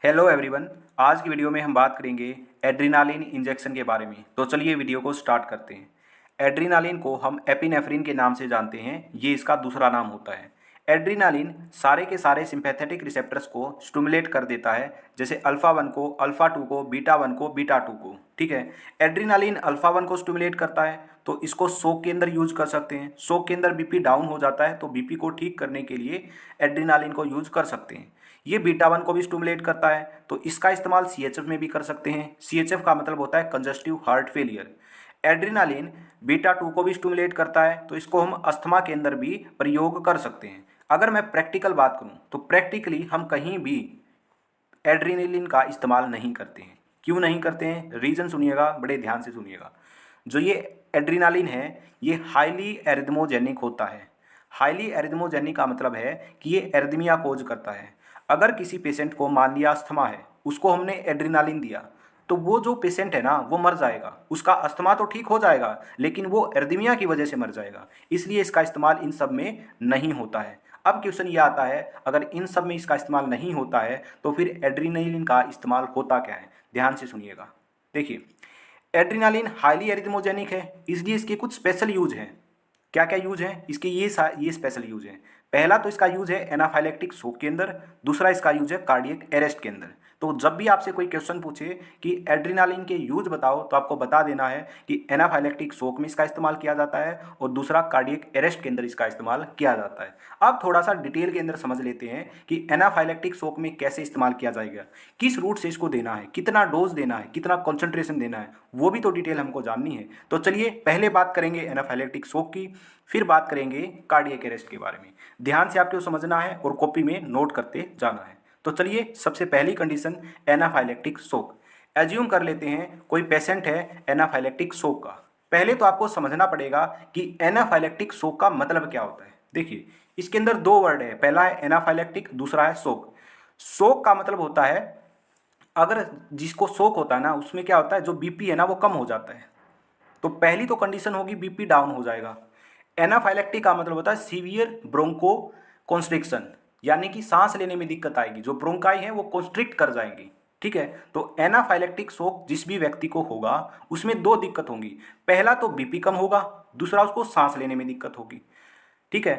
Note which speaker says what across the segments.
Speaker 1: Hello everyone. आज की video में हम बात करेंगे एड्रीनालिन इंजेक्शन के बारे में। तो चलिए वीडियो को स्टार्ट करते हैं। एड्रीनालिन को हम एपिनेफ्रिन के नाम से जानते हैं, ये इसका दूसरा नाम होता है। एड्रीनालिन सारे के सारे सिंपैथेटिक रिसेप्टर्स को स्टिमुलेट कर देता है, जैसे अल्फा 1 को, अल्फा 2 को, बीटा 1 को, बीटा 2 को। ठीक है, एड्रीनालिन अल्फा 1 को स्टिमुलेट करता है तो इसको शॉक के अंदर यूज कर सकते हैं। शॉक के अंदर बीपी डाउन हो जाता है तो बीपी को ठीक करने के लिए एड्रीनालिन को यूज कर सकते हैं। ये बीटा 1 को भी स्टिमुलेट करता है तो इसका इस्तेमाल सीएचएफ में भी कर सकते हैं। सीएचएफ का मतलब होता है congestive heart failure. Adrenaline beta 2 को भी स्टिमुलेट करता है तो इसको हम अस्थमा के अंदर भी प्रयोग कर सकते हैं। अगर मैं प्रैक्टिकल बात करूं तो प्रैक्टिकली हम कहीं भी एड्रीनालिन का इस्तेमाल नहीं करते हैं। क्यों नहीं करते हैं, रीज़न सुनिएगा, बड़े ध्यान से सुनिएगा। जो ये एड्रीनालिन है ये हाईली एरिथमोजेनिक होता है। हाईली एरिथमोजेनिक का मतलब है कि ये एरिथमिया कोज करता है। अगर किसी पेशेंट को मान लिया अस्थमा है, उसको हमने एड्रीनालिन दिया तो वो जो पेशेंट है ना वो मर जाएगा। उसका अस्थमा तो ठीक हो जाएगा लेकिन वो एरिथमिया की वजह से मर जाएगा। इसलिए इसका इस्तेमाल इन सब में नहीं होता है। अब क्वेश्चन ये आता है, अगर इन सब में इसका इस्तेमाल नहीं होता है तो फिर एड्रीनालिन का इस्तेमाल होता क्या है। ध्यान से सुनिएगा। देखिए, एड्रीनालिन हाईली एरिथमोजेनिक है इसलिए इसके कुछ स्पेशल यूज हैं। क्या क्या यूज है इसके, ये स्पेशल यूज है। पहला तो इसका यूज है एनाफाइलेक्टिक शॉक के अंदर, दूसरा इसका यूज है कार्डियक अरेस्ट के अंदर। तो जब भी आपसे कोई क्वेश्चन पूछे कि एड्रीनालिन के यूज बताओ तो आपको बता देना है कि एनाफाइलेक्टिक शॉक में इसका इस्तेमाल किया जाता है और दूसरा कार्डियक अरेस्ट के अंदर इसका इस्तेमाल किया जाता है। अब थोड़ा सा डिटेल के अंदर समझ लेते हैं कि एनाफाइलेक्टिक शॉक में कैसे इस्तेमाल किया जाएगा, किस रूट से इसको देना है, कितना डोज देना है, कितना कॉन्सेंट्रेशन देना है, वो भी तो डिटेल हमको जाननी है। तो चलिए पहले बात करेंगे एनाफाइलेक्टिक शॉक की, फिर बात करेंगे कार्डियक अरेस्ट के बारे में। ध्यान से आपको समझना है और कॉपी में नोट करते जाना है। तो चलिए सबसे पहली कंडीशन एनाफाइलेक्टिक शॉक। एज्यूम कर लेते हैं कोई पेशेंट है एनाफाइलेक्टिक शॉक का। पहले तो आपको समझना पड़ेगा कि एनाफाइलेक्टिक शॉक का मतलब क्या होता है। देखिए, इसके अंदर दो वर्ड है, पहला है एनाफाइलेक्टिक, दूसरा है शॉक। शॉक का मतलब होता है अगर जिसको शॉक होता है ना उसमें क्या होता है, जो बीपी है ना वो कम हो जाता है। तो पहली तो कंडीशन होगी बीपी डाउन हो जाएगा। एनाफाइलेक्टिक का मतलब होता है सीवियर ब्रोंको कॉन्स्ट्रिक्शन, यानी कि सांस लेने में दिक्कत आएगी, जो ब्रोंकाई है वो कॉन्स्ट्रिक्ट कर जाएंगी। ठीक है, तो एनाफाइलेक्टिक शॉक जिस भी व्यक्ति को होगा उसमें दो दिक्कत होंगी। पहला तो बीपी कम होगा, दूसरा उसको सांस लेने में दिक्कत होगी। ठीक है,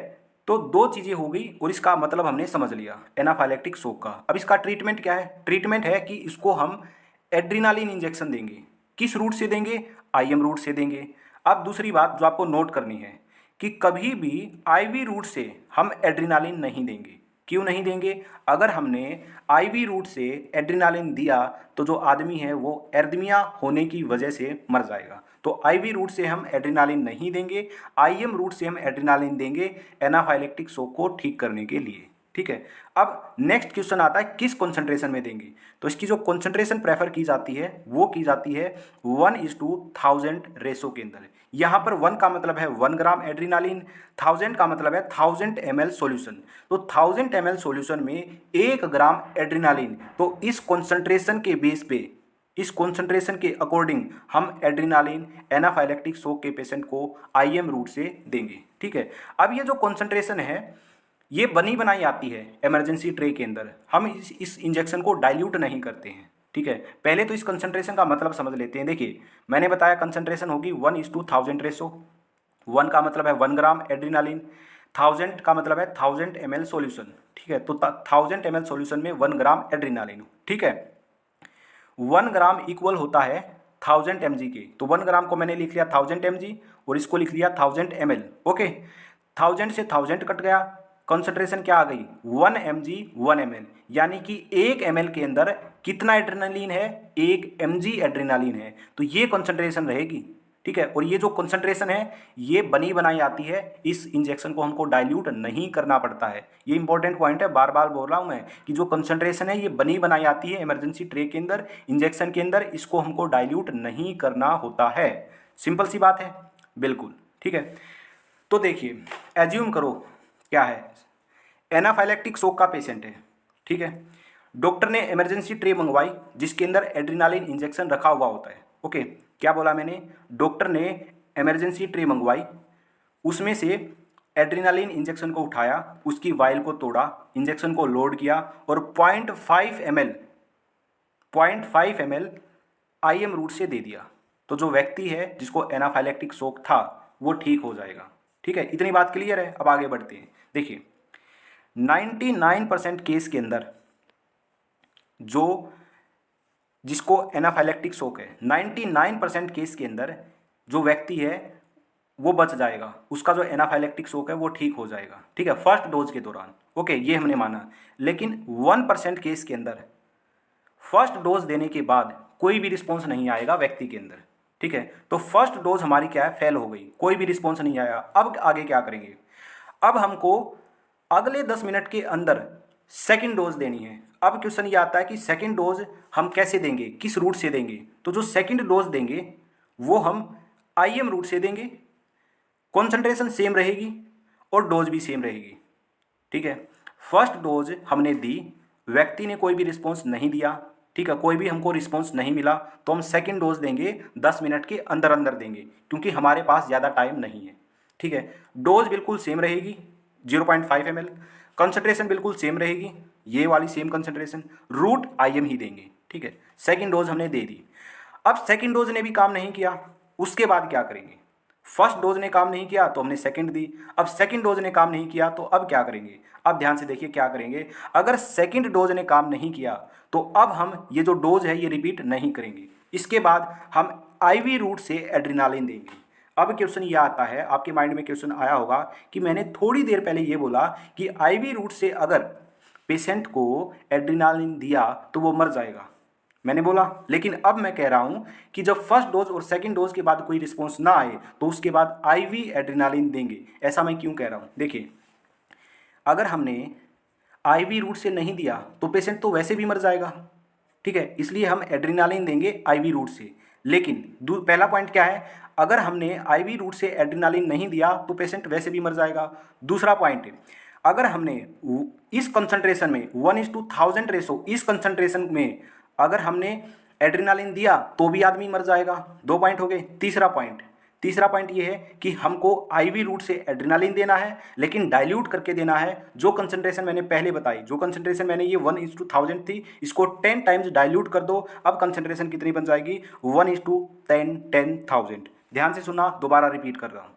Speaker 1: तो दो चीजें हो गई और इसका मतलब हमने समझ लिया एनाफाइलेक्टिक शॉक का। अब इसका ट्रीटमेंट क्या है, ट्रीटमेंट है कि इसको हम एड्रीनालिन इंजेक्शन देंगे। किस रूट से देंगे, आईएम रूट से देंगे। अब दूसरी बात जो आपको नोट करनी है कि कभी भी आईवी रूट से हम एड्रीनालिन नहीं देंगे। क्यों नहीं देंगे, अगर हमने आईवी रूट से एड्रीनालिन दिया तो जो आदमी है वो एर्दमिया होने की वजह से मर जाएगा। तो आईवी रूट से हम एड्रीनालिन नहीं देंगे, आईएम रूट से हम एड्रीनालिन देंगे एनाफाइलेक्टिक शॉक को ठीक करने के लिए। ठीक है, अब नेक्स्ट क्वेश्चन आता है किस कॉन्सेंट्रेशन में देंगे। तो इसकी जो कॉन्सेंट्रेशन प्रेफर की जाती है वो की जाती है 1:1000 रेशो के अंदर। यहाँ पर 1 का मतलब है 1 ग्राम एड्रीनालिन, 1000 का मतलब है 1000 ml सॉल्यूशन। तो 1000 ml सॉल्यूशन में 1 ग्राम एड्रीनालिन, तो इस कॉन्सेंट्रेशन के बेस पे, इस कॉन्सेंट्रेशन के अकॉर्डिंग हम एड्रीनालिन एनाफाइलेक्टिक शॉक के पेशेंट को आईएम रूट से देंगे। ठीक है, अब ये जो कॉन्सेंट्रेशन है ये बनी बनाई आती है इमरजेंसी ट्रे के अंदर। हम इस इंजेक्शन को डाइल्यूट नहीं करते हैं। ठीक है, पहले तो इस कंसंट्रेशन का मतलब समझ लेते हैं। देखिए, मैंने बताया कंसंट्रेशन होगी 1:1000 रेशो। 1 का मतलब है 1 ग्राम एड्रीनालिन, 1000 का मतलब है 1000 ml सॉल्यूशन। ठीक है, तो 1000 ml सॉल्यूशन में 1 ग्राम एड्रीनालिन। ठीक है, 1 ग्राम इक्वल होता है 1000 mg के। तो 1 ग्राम को मैंने लिख लिया 1000 mg और इसको लिख लिया 1000 ml। ओके, 1000 से 1000 कट गया, कॉन्सेंट्रेशन क्या आ गई 1 mg 1 ml, यानी कि 1 ml के अंदर कितना एड्रेनालिन है, 1 mg एड्रेनालिन है। तो ये कॉन्सेंट्रेशन रहेगी। ठीक है, और ये जो कॉन्सेंट्रेशन है ये बनी बनाई आती है, इस इंजेक्शन को हमको डाइल्यूट नहीं करना पड़ता है। ये इंपॉर्टेंट पॉइंट है, बार बार बोल रहा हूँ मैं कि जो कॉन्सेंट्रेशन है ये बनी बनाई आती है इमरजेंसी ट्रे के अंदर, इंजेक्शन के अंदर, इसको हमको डाइल्यूट नहीं करना होता है। सिंपल सी बात है, बिल्कुल। ठीक है, तो देखिए एज्यूम करो क्या है, एनाफाइलेक्टिक शॉक का पेशेंट है। ठीक है, डॉक्टर ने इमरजेंसी ट्रे मंगवाई जिसके अंदर एड्रीनालिन इंजेक्शन रखा हुआ होता है। ओके, क्या बोला मैंने, डॉक्टर ने इमरजेंसी ट्रे मंगवाई, उसमें से एड्रीनालिन इंजेक्शन को उठाया, उसकी वायल को तोड़ा, इंजेक्शन को लोड किया और 0.5 ml 0.5 ml IM रूट से दे दिया तो जो व्यक्ति है जिसको एनाफाइलेक्टिक शॉक था वो ठीक हो जाएगा। ठीक है, इतनी बात क्लियर है। अब आगे बढ़ते हैं। देखिए 99% केस के अंदर जो जिसको एनाफाइलेक्टिक शॉक है 99% केस के अंदर जो व्यक्ति है वो बच जाएगा, उसका जो एनाफाइलेक्टिक शॉक है वो ठीक हो जाएगा। ठीक है, फर्स्ट डोज के दौरान। ओके, ये हमने माना। लेकिन 1% केस के अंदर फर्स्ट डोज देने के बाद कोई भी रिस्पॉन्स नहीं आएगा व्यक्ति के अंदर। ठीक है, तो फर्स्ट डोज हमारी क्या है, फेल हो गई, कोई भी रिस्पॉन्स नहीं आया। अब आगे क्या करेंगे, अब हमको अगले 10 मिनट के अंदर सेकेंड डोज देनी है। अब क्वेश्चन ये आता है कि सेकेंड डोज हम कैसे देंगे, किस रूट से देंगे। तो जो सेकेंड डोज देंगे वो हम IM रूट से देंगे, कॉन्सेंट्रेशन सेम रहेगी और डोज भी सेम रहेगी। ठीक है, फर्स्ट डोज हमने दी, व्यक्ति ने कोई भी रिस्पॉन्स नहीं दिया। ठीक है, कोई भी हमको रिस्पॉन्स नहीं मिला तो हम सेकेंड डोज देंगे, 10 मिनट के अंदर अंदर देंगे क्योंकि हमारे पास ज़्यादा टाइम नहीं है। ठीक है, डोज बिल्कुल सेम रहेगी 0.5 ml, कंसंट्रेशन बिल्कुल सेम रहेगी, ये वाली सेम कंसंट्रेशन, रूट IM ही देंगे। ठीक है, सेकेंड डोज हमने दे दी। अब सेकेंड डोज ने भी काम नहीं किया, उसके बाद क्या करेंगे, फर्स्ट डोज ने काम नहीं किया तो हमने सेकंड दी। अब सेकंड डोज ने काम नहीं किया तो अब क्या करेंगे, अब ध्यान से देखिए क्या करेंगे। अगर सेकंड डोज ने काम नहीं किया तो अब हम ये जो डोज है ये रिपीट नहीं करेंगे, इसके बाद हम IV रूट से एड्रेनालिन देंगे। अब क्वेश्चन ये आता है, आपके माइंड में क्वेश्चन आया होगा कि मैंने थोड़ी देर पहले ये बोला कि IV रूट से अगर पेशेंट को एड्रेनालिन दिया तो वो मर जाएगा, मैंने बोला। लेकिन अब मैं कह रहा हूं कि जब फर्स्ट डोज और सेकंड डोज के बाद कोई रिस्पॉन्स ना आए तो उसके बाद IV एड्रेनालिन देंगे। ऐसा मैं क्यों कह रहा हूं, देखिए अगर हमने IV रूट से नहीं दिया तो पेशेंट तो वैसे भी मर जाएगा। ठीक है, इसलिए हम एड्रेनालिन देंगे IV रूट से। लेकिन पहला पॉइंट क्या है, अगर हमने IV रूट से एड्रेनालिन नहीं दिया तो पेशेंट वैसे भी मर जाएगा। दूसरा पॉइंट, अगर हमने इस कंसंट्रेशन में 1:1000 रेशो, इस कंसंट्रेशन में अगर हमने एड्रेनालिन दिया तो भी आदमी मर जाएगा। 2 पॉइंट हो गए। तीसरा पॉइंट ये है कि हमको IV रूट से एड्रेनालिन देना है लेकिन डाइल्यूट करके देना है। जो कंसंट्रेशन मैंने पहले बताई, जो कंसंट्रेशन मैंने ये 1:1000 थी, इसको 10 टाइम्स डाइल्यूट कर दो। अब कंसंट्रेशन कितनी बन जाएगी, 1:10,000। ध्यान से सुनना, दोबारा रिपीट कर रहा हूँ।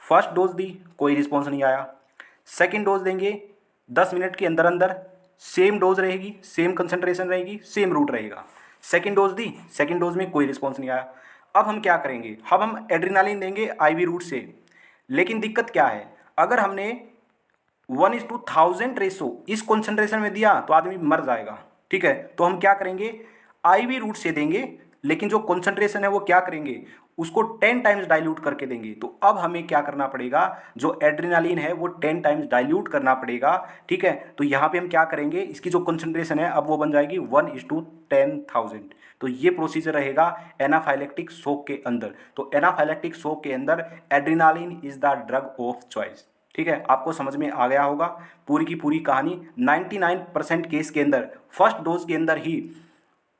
Speaker 1: फर्स्ट डोज दी, कोई रिस्पॉन्स नहीं आया। सेकेंड डोज देंगे, 10 मिनट के अंदर अंदर सेम डोज रहेगी, सेम कंसंट्रेशन रहेगी, सेम रूट रहेगा। सेकेंड डोज दी, सेकेंड डोज में कोई रिस्पॉन्स नहीं आया। अब हम क्या करेंगे, अब हम एड्रेनालिन देंगे IV रूट से। लेकिन दिक्कत क्या है, अगर हमने 1:1000 रेशो इस कॉन्सेंट्रेशन में दिया तो आदमी मर जाएगा। ठीक है, तो हम क्या करेंगे, IV रूट से देंगे लेकिन जो कॉन्सेंट्रेशन है वो क्या करेंगे, उसको 10 टाइम्स डाइल्यूट करके देंगे। तो अब हमें क्या करना पड़ेगा, जो एड्रेनालिन है वो 10 टाइम्स डाइल्यूट करना पड़ेगा। ठीक है, तो यहाँ पे हम क्या करेंगे, इसकी जो कंसंट्रेशन है अब वो बन जाएगी 1:10,000। तो ये प्रोसीजर रहेगा एनाफाइलेक्टिक शॉक के अंदर। तो एनाफाइलेक्टिक शॉक के अंदर adrenaline is the drug of choice. ठीक है, आपको समझ में आ गया होगा पूरी की पूरी कहानी। 99% केस के अंदर फर्स्ट डोज के अंदर ही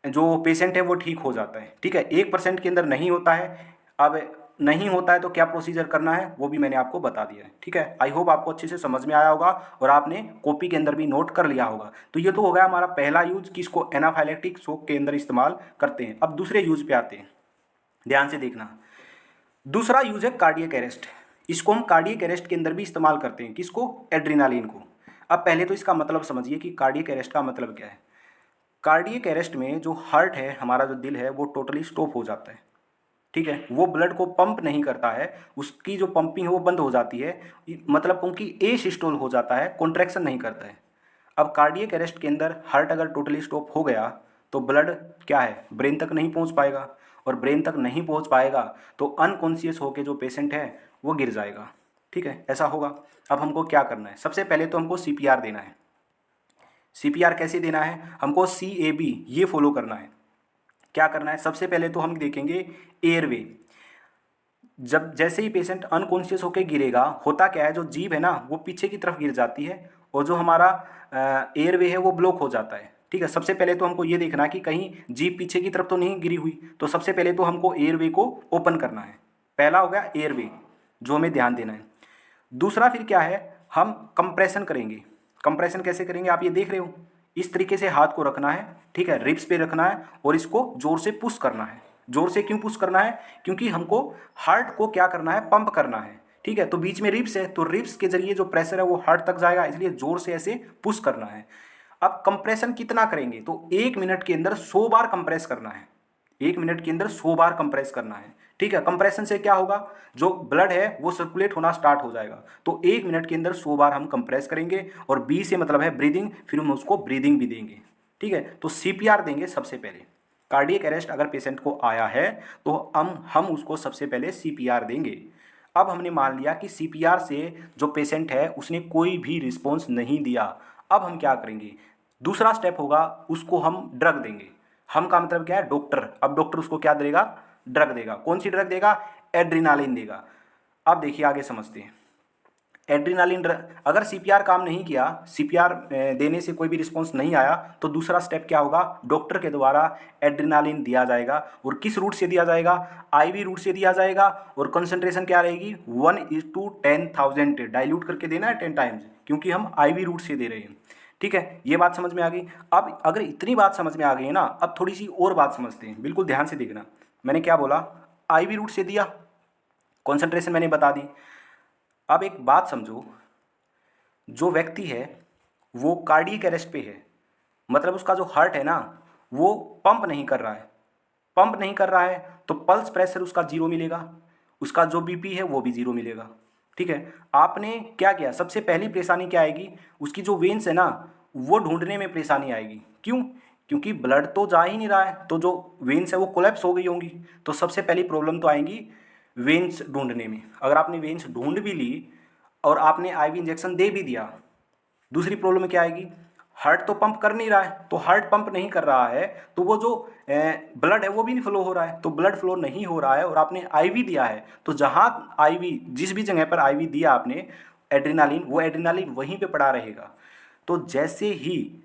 Speaker 1: जो पेशेंट है वो ठीक हो जाता है। ठीक है, 1% के अंदर नहीं होता है। अब नहीं होता है तो क्या प्रोसीजर करना है वो भी मैंने आपको बता दिया है। ठीक है, आई होप आपको अच्छे से समझ में आया होगा और आपने कॉपी के अंदर भी नोट कर लिया होगा। तो ये तो हो गया हमारा पहला यूज कि इसको एनाफाइलेक्टिक शॉक के अंदर इस्तेमाल करते हैं। अब दूसरे यूज पे आते हैं, ध्यान से देखना। दूसरा यूज है कार्डियक अरेस्ट। इसको हम कार्डियक अरेस्ट के अंदर भी इस्तेमाल करते हैं, किसको, एड्रेनालिन को। अब पहले तो इसका मतलब समझिए कि कार्डियक अरेस्ट का मतलब क्या है। कार्डियक अरेस्ट में जो हार्ट है, हमारा जो दिल है, वो टोटली स्टॉप हो जाता है। ठीक है, वो ब्लड को पंप नहीं करता है, उसकी जो पंपिंग है वो बंद हो जाती है, मतलब उनकी एसिस्टोल हो जाता है, कॉन्ट्रैक्शन नहीं करता है। अब कार्डियक अरेस्ट के अंदर हार्ट अगर टोटली स्टॉप हो गया तो ब्लड क्या है, ब्रेन तक नहीं पहुंच पाएगा, और ब्रेन तक नहीं पहुंच पाएगा तो अनकॉन्शियस होकर जो पेशेंट है वो गिर जाएगा। ठीक है, ऐसा होगा। अब हमको क्या करना है, सबसे पहले तो हमको CPR देना है। CPR कैसे देना है, हमको CAB ये फॉलो करना है। क्या करना है, सबसे पहले तो हम देखेंगे एयरवे। जब जैसे ही पेशेंट अनकॉन्शियस होकर गिरेगा, होता क्या है, जो जीभ है ना वो पीछे की तरफ गिर जाती है और जो हमारा एयरवे है वो ब्लॉक हो जाता है। ठीक है, सबसे पहले तो हमको ये देखना कि कहीं जीभ पीछे की तरफ तो नहीं गिरी हुई। तो सबसे पहले तो हमको एयरवे को ओपन करना है। पहला हो गया एयरवे, जो हमें ध्यान देना है। दूसरा फिर क्या है, हम कंप्रेशन करेंगे। कंप्रेशन कैसे करेंगे, आप ये देख रहे हो, इस तरीके से हाथ को रखना है, ठीक है, रिब्स पे रखना है और इसको जोर से पुश करना है। जोर से क्यों पुश करना है? क्योंकि हमको हार्ट को क्या करना है, पंप करना है, ठीक है। तो बीच में रिब्स है, तो रिब्स के जरिए जो प्रेशर है वो हार्ट तक जाएगा, इसलिए जोर से ऐसे पुश करना है। अब कंप्रेशन कितना करेंगे? तो 1 मिनट के अंदर 100 बार कंप्रेस करना है। 1 मिनट के अंदर 100 बार कंप्रेस करना है, ठीक है। कंप्रेशन से क्या होगा, जो ब्लड है वो सर्कुलेट होना स्टार्ट हो जाएगा। तो 1 मिनट के अंदर 100 बार हम कंप्रेस करेंगे और बी से मतलब है ब्रीदिंग, फिर हम उसको ब्रीदिंग भी देंगे, ठीक है। तो सीपीआर देंगे सबसे पहले। कार्डियक अरेस्ट अगर पेशेंट को आया है तो हम उसको सबसे पहले सीपीआर देंगे। अब हमने मान लिया कि सीपीआर से जो पेशेंट है उसने कोई भी रिस्पॉन्स नहीं दिया। अब हम क्या करेंगे? दूसरा स्टेप होगा, उसको हम ड्रग देंगे। हम का मतलब क्या है? डॉक्टर। अब डॉक्टर उसको क्या देगा? ड्रग देगा। कौन सी ड्रग देगा? एड्रीनालिन देगा। अब देखिए आगे समझते हैं। एड्रीनालिन ड्रग, अगर सीपीआर काम नहीं किया, सीपीआर देने से कोई भी रिस्पॉन्स नहीं आया, तो दूसरा स्टेप क्या होगा? डॉक्टर के द्वारा एड्रीनालिन दिया जाएगा। और किस रूट से दिया जाएगा? आईवी रूट से दिया जाएगा। और कंसंट्रेशन क्या रहेगी? 1:10,000 डाइल्यूट करके देना है 10 टाइम्स, क्योंकि हम आईवी रूट से दे रहे हैं, ठीक है। ये बात समझ में आ गई। अब अगर इतनी बात समझ में आ गई है ना, अब थोड़ी सी और बात समझते हैं, बिल्कुल ध्यान से देखना। मैंने क्या बोला? आईवी रूट से दिया, कॉन्सेंट्रेशन मैंने बता दी। अब एक बात समझो, जो व्यक्ति है वो कार्डियक अरेस्ट पे है, मतलब उसका जो हार्ट है ना वो पंप नहीं कर रहा है। पंप नहीं कर रहा है तो पल्स प्रेशर उसका जीरो मिलेगा, उसका जो बीपी है वो भी जीरो मिलेगा, ठीक है। आपने क्या किया? सबसे पहली परेशानी क्या आएगी? उसकी जो वेन्स है ना वो ढूंढने में परेशानी आएगी। क्यों? क्योंकि ब्लड तो जा ही नहीं रहा है, तो जो वेन्स है वो कोलैप्स हो गई होंगी। तो सबसे पहली प्रॉब्लम तो आएगी वेन्स ढूंढने में। अगर आपने वेन्स ढूंढ भी ली और आपने आईवी इंजेक्शन दे भी दिया, दूसरी प्रॉब्लम क्या आएगी? हार्ट तो पंप कर नहीं रहा है, तो हार्ट पंप नहीं कर रहा है तो वो जो ब्लड है वो भी नहीं फ्लो हो रहा है। तो ब्लड फ्लो नहीं हो रहा है और आपने आईवी दिया है, तो जहाँ आईवी, जिस भी जगह पर आईवी दिया आपने एड्रीनालिन, वो एड्रीनालिन वहीं पे पड़ा रहेगा। तो जैसे ही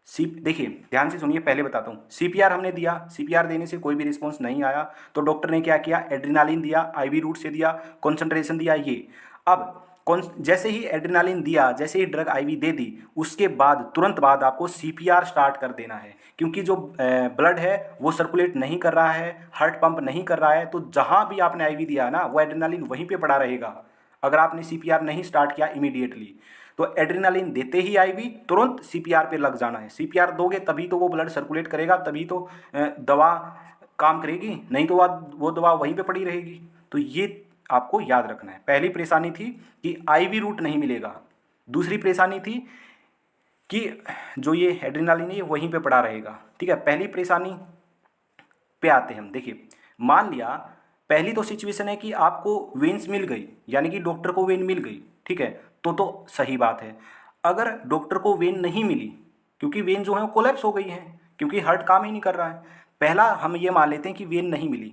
Speaker 1: देखिए ध्यान से सुनिए, पहले बताता हूँ। सीपीआर हमने दिया, सीपीआर देने से कोई भी रिस्पॉन्स नहीं आया, तो डॉक्टर ने क्या किया? एड्रीनालिन दिया, आईवी रूट से दिया, कॉन्सेंट्रेशन दिया ये। अब जैसे ही एड्रीनालिन दिया, जैसे ही ड्रग आईवी दे दी, उसके बाद तुरंत बाद आपको सीपीआर स्टार्ट कर देना है, क्योंकि जो ब्लड है वो सर्कुलेट नहीं कर रहा है, हार्ट पंप नहीं कर रहा है। तो जहाँ भी आपने आईवी दिया ना वो एड्रीनालिन वहीं पे पड़ा रहेगा, अगर आपने सीपीआर नहीं स्टार्ट किया इमीडिएटली। तो एड्रीनालिन देते ही आईवी तुरंत सीपीआर पे लग जाना है। सीपीआर दोगे तभी तो वो ब्लड सर्कुलेट करेगा, तभी तो दवा काम करेगी, नहीं तो वो दवा वहीं पे पड़ी रहेगी। तो ये आपको याद रखना है। पहली परेशानी थी कि आईवी रूट नहीं मिलेगा, दूसरी परेशानी थी कि जो ये एड्रीनालिन है वहीं पे पड़ा रहेगा, ठीक है। पहली परेशानी पे आते हैं हम। देखिए मान लिया पहली तो सिचुएशन है कि आपको वेन्स मिल गई, यानी कि डॉक्टर को वेन मिल गई, ठीक है, तो सही बात है। अगर डॉक्टर को वेन नहीं मिली, क्योंकि वेन जो है वो कोलैप्स हो गई है, क्योंकि हार्ट काम ही नहीं कर रहा है। पहला हम ये मान लेते हैं कि वेन नहीं मिली,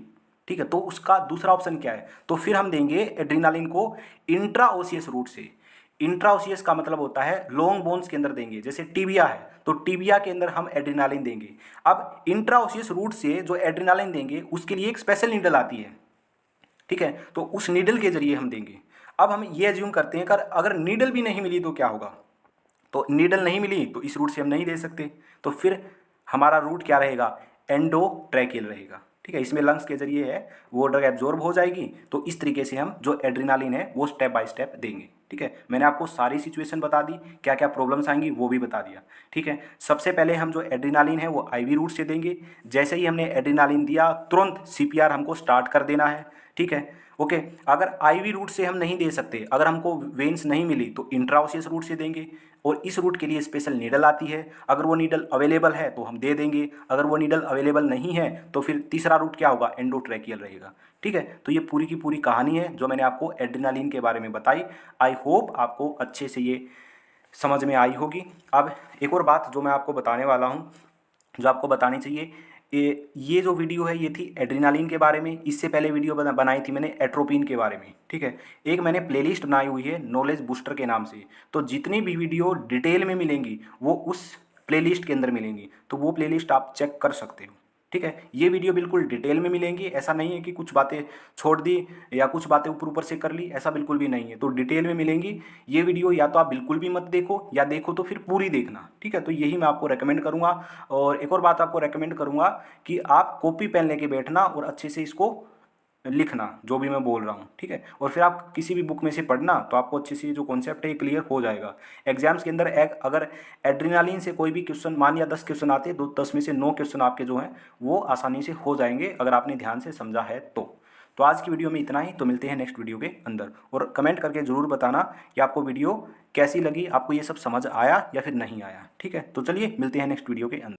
Speaker 1: ठीक है, तो उसका दूसरा ऑप्शन क्या है? तो फिर हम देंगे एड्रीनालिन को इंट्राओसियस रूट से। इंट्राओसियस का मतलब होता है लॉन्ग बोन्स के अंदर देंगे, जैसे टीबिया है तो टीबिया के अंदर हम एड्रीनालिन देंगे। अब इंट्राओसियस रूट से जो एड्रीनालिन देंगे उसके लिए एक स्पेशल नीडल आती है, ठीक है, तो उस नीडल के जरिए हम देंगे। अब हम ये एज्यूम करते हैं कि अगर नीडल भी नहीं मिली तो क्या होगा? तो नीडल नहीं मिली तो इस रूट से हम नहीं दे सकते, तो फिर हमारा रूट क्या रहेगा? एंडोट्रैकियल रहेगा, ठीक है। इसमें लंग्स के जरिए है वो ड्रग एब्जॉर्ब हो जाएगी। तो इस तरीके से हम जो एड्रीनालिन है वो स्टेप बाय स्टेप देंगे, ठीक है। मैंने आपको सारी सिचुएशन बता दी, क्या क्या प्रॉब्लम्स आएंगी वो भी बता दिया, ठीक है। सबसे पहले हम जो एड्रीनालिन है वो आईवी रूट से देंगे। जैसे ही हमने एड्रीनालिन दिया तुरंत सीपीआर हमको स्टार्ट कर देना है, ठीक है, ओके। अगर आईवी रूट से हम नहीं दे सकते, अगर हमको वेन्स नहीं मिली तो इंट्राओसियस रूट से देंगे, और इस रूट के लिए स्पेशल नीडल आती है। अगर वो नीडल अवेलेबल है तो हम दे देंगे, अगर वो नीडल अवेलेबल नहीं है तो फिर तीसरा रूट क्या होगा? एंडोट्रैकियल रहेगा, ठीक है। तो ये पूरी की पूरी कहानी है जो मैंने आपको एड्रीनालिन के बारे में बताई। आई होप आपको अच्छे से ये समझ में आई होगी। अब एक और बात जो मैं आपको बताने वाला हूँ, जो आपको बतानी चाहिए, ये जो वीडियो है ये थी एड्रीनालिन के बारे में। इससे पहले वीडियो बनाई थी मैंने एट्रोपिन के बारे में, ठीक है। एक मैंने प्लेलिस्ट बनाई हुई है नॉलेज बूस्टर के नाम से, तो जितनी भी वीडियो डिटेल में मिलेंगी वो उस प्लेलिस्ट के अंदर मिलेंगी, तो वो प्लेलिस्ट आप चेक कर सकते हो, ठीक है। ये वीडियो बिल्कुल डिटेल में मिलेंगी, ऐसा नहीं है कि कुछ बातें छोड़ दी या कुछ बातें ऊपर ऊपर से कर ली, ऐसा बिल्कुल भी नहीं है। तो डिटेल में मिलेंगी ये वीडियो, या तो आप बिल्कुल भी मत देखो या देखो तो फिर पूरी देखना, ठीक है। तो यही मैं आपको रेकमेंड करूँगा। और एक और बात आपको रेकमेंड करूँगा कि आप कॉपी पेन लेके बैठना और अच्छे से इसको लिखना जो भी मैं बोल रहा हूँ, ठीक है। और फिर आप किसी भी बुक में से पढ़ना तो आपको अच्छे से जो कॉन्सेप्ट है ये क्लियर हो जाएगा। एग्जाम्स के अंदर अगर एड्रीनालिन से कोई भी क्वेश्चन, मान या 10 क्वेश्चन आते हैं, 10 में से 9 क्वेश्चन आपके जो हैं वो आसानी से हो जाएंगे अगर आपने ध्यान से समझा है तो आज की वीडियो में इतना ही। तो मिलते हैं नेक्स्ट वीडियो के अंदर, और कमेंट करके ज़रूर बताना कि आपको वीडियो कैसी लगी, आपको ये सब समझ आया या फिर नहीं आया, ठीक है। तो चलिए मिलते हैं नेक्स्ट वीडियो के अंदर।